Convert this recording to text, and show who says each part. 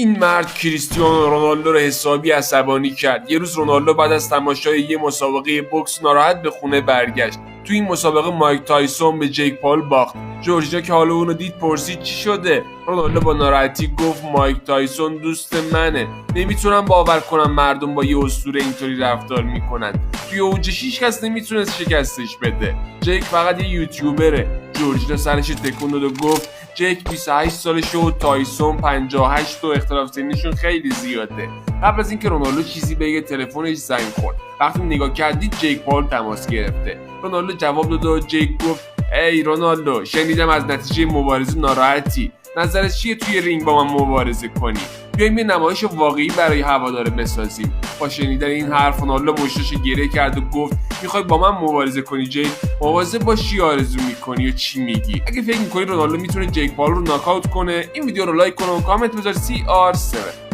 Speaker 1: این مرد کریستیانو رونالدو رو حسابی عصبانی کرد. یه روز رونالدو بعد از تماشای یه مسابقه بوکس ناراحت به خونه برگشت. تو این مسابقه مایک تایسون به جیک پال باخت. جورجیا که حالا اونو دید پرسید چی شده. رونالدو با ناراحتی گفت مایک تایسون دوست منه. نمیتونم باور کنم مردم با یه اسطوره اینطوری رفتار میکنن. توی اوجش هیچ کس نمیتونست شکستش بده. جیک فقط یه یوتیوبره. جورجیا سرش تکون داد و گفت جیک 28 سالشه و تایسون 58 و اختلاف سنیشون خیلی زیاده. قبل از اینکه رونالدو چیزی بگه تلفنش زنگ خورد. وقتی نگاه کردید جیک پال تماس گرفته. رونالدو جواب داد و جیک گفت ای رونالدو، شنیدم از نتیجه مبارزه ناراحتی. نظرت چیه توی رینگ با من مبارزه کنی؟ بیایم یه نمایش واقعی برای هواداره بسازیم. با شنیدن این حرف رونالدو مشتش گره کرد و گفت میخوای با من مبارزه کنی جیک؟ مواظب باش چی آرزو میکنی و چی میگی. اگه فکر میکنی رونالدو میتونه جیک پال رو ناکاوت کنه، این ویدیو رو لایک کن و کامنت بذار CR7.